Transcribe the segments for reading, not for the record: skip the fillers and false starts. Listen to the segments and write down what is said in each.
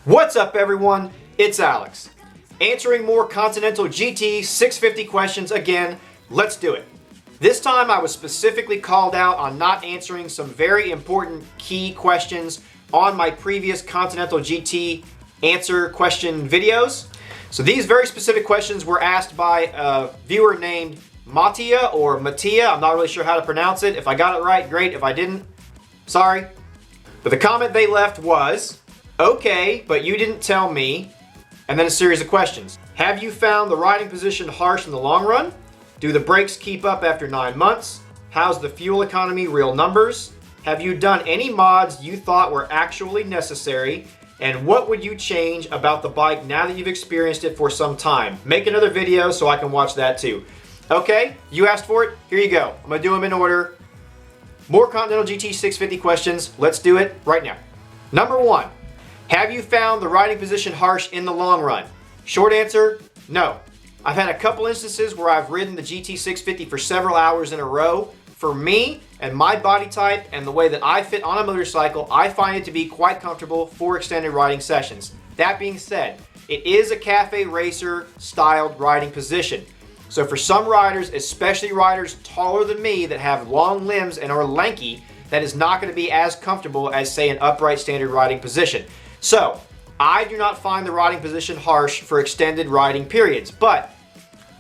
What's up everyone, it's Alex. Answering more Continental GT 650 questions again, let's do it. This time I was specifically called out on not answering some very important key questions on my previous Continental GT answer question videos. So these very specific questions were asked by a viewer named Mattia or Mattia, I'm not really sure how to pronounce it. If I got it right, great. If I didn't, sorry. But the comment they left was, okay, but you didn't tell me, and then a series of questions. Have you found the riding position harsh in the long run? Do the brakes keep up after 9 months? How's the fuel economy, real numbers? Have you done any mods you thought were actually necessary? And what would you change about the bike now that you've experienced it for some time? Make another video so I can watch that too. Okay, you asked for it, here you go. I'm gonna do them in order. More Continental GT 650 questions, let's do it right now. Number 1. Have you found the riding position harsh in the long run? Short answer, no. I've had a couple instances where I've ridden the GT 650 for several hours in a row. For me and my body type and the way that I fit on a motorcycle, I find it to be quite comfortable for extended riding sessions. That being said, it is a cafe racer styled riding position. So for some riders, especially riders taller than me that have long limbs and are lanky, that is not going to be as comfortable as say an upright standard riding position. So, I do not find the riding position harsh for extended riding periods, but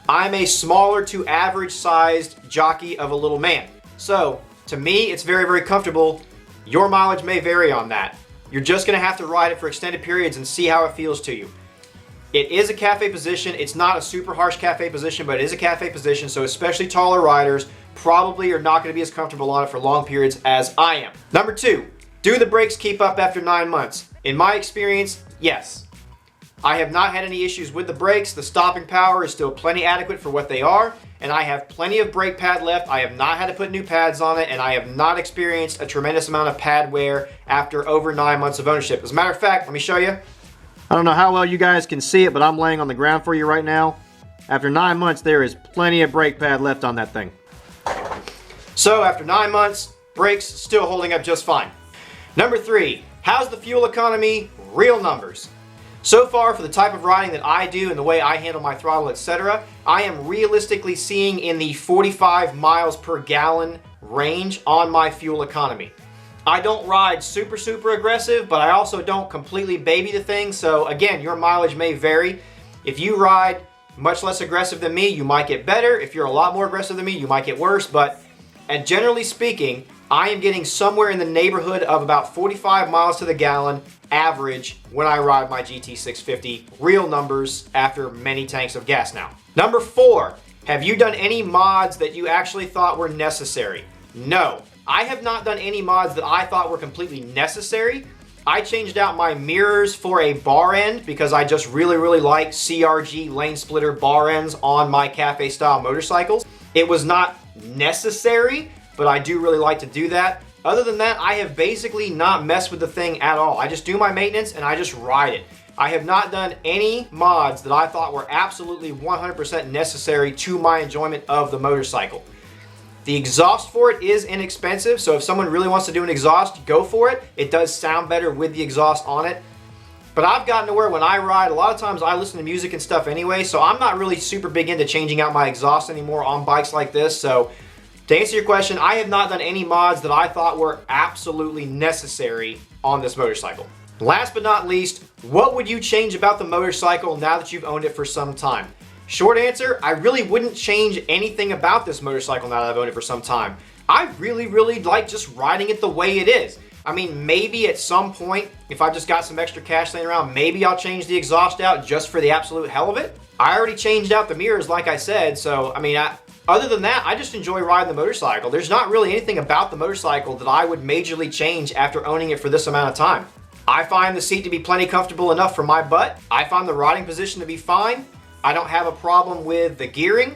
I'm a smaller to average sized jockey of a little man. So, to me, it's very, very comfortable. Your mileage may vary on that. You're just gonna have to ride it for extended periods and see how it feels to you. It is a cafe position. It's not a super harsh cafe position, but it is a cafe position, so especially taller riders probably are not gonna be as comfortable on it for long periods as I am. Number 2, do the brakes keep up after 9 months? In my experience, yes. I have not had any issues with the brakes. The stopping power is still plenty adequate for what they are, and I have plenty of brake pad left. I have not had to put new pads on it, and I have not experienced a tremendous amount of pad wear after over 9 months of ownership. As a matter of fact, let me show you. I don't know how well you guys can see it, but I'm laying on the ground for you right now. After 9 months, there is plenty of brake pad left on that thing. So after 9 months, brakes still holding up just fine. Number 3, how's the fuel economy, real numbers? So far for the type of riding that I do and the way I handle my throttle, etc., I am realistically seeing in the 45 miles per gallon range on my fuel economy. I don't ride super aggressive, but I also don't completely baby the thing, so again, your mileage may vary. If you ride much less aggressive than me, you might get better. If you're a lot more aggressive than me, you might get worse, but and generally speaking, I am getting somewhere in the neighborhood of about 45 miles to the gallon average when I ride my GT 650, real numbers after many tanks of gas now. Number 4, have you done any mods that you actually thought were necessary? No, I have not done any mods that I thought were completely necessary. I changed out my mirrors for a bar end because I just really like CRG lane splitter bar ends on my cafe style motorcycles. It was not necessary, but I do really like to do that. Other than that, I have basically not messed with the thing at all. I just do my maintenance and I just ride it. I have not done any mods that I thought were absolutely 100% necessary to my enjoyment of the motorcycle. The exhaust for it is inexpensive, so if someone really wants to do an exhaust, go for it. It does sound better with the exhaust on it. But I've gotten to where when I ride, a lot of times I listen to music and stuff anyway, so I'm not really super big into changing out my exhaust anymore on bikes like this. So to answer your question, I have not done any mods that I thought were absolutely necessary on this motorcycle. Last but not least, what would you change about the motorcycle now that you've owned it for some time? Short answer, I really wouldn't change anything about this motorcycle now that I've owned it for some time. I really like just riding it the way it is. I mean, maybe at some point, if I've just got some extra cash laying around, maybe I'll change the exhaust out just for the absolute hell of it. I already changed out the mirrors like I said, so I mean, other than that, I just enjoy riding the motorcycle. There's not really anything about the motorcycle that I would majorly change after owning it for this amount of time. I find the seat to be plenty comfortable enough for my butt. I find the riding position to be fine. I don't have a problem with the gearing.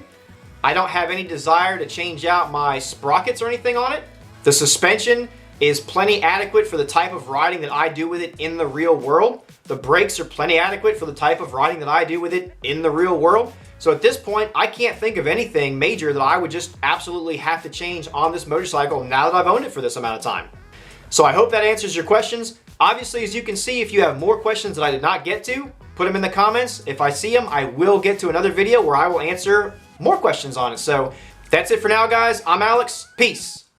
I don't have any desire to change out my sprockets or anything on it. The suspension is plenty adequate for the type of riding that I do with it in the real world. The brakes are plenty adequate for the type of riding that I do with it in the real world. So at this point, I can't think of anything major that I would just absolutely have to change on this motorcycle now that I've owned it for this amount of time. So I hope that answers your questions. Obviously, as you can see, if you have more questions that I did not get to, put them in the comments. If I see them, I will get to another video where I will answer more questions on it. So that's it for now, guys. I'm Alex. Peace.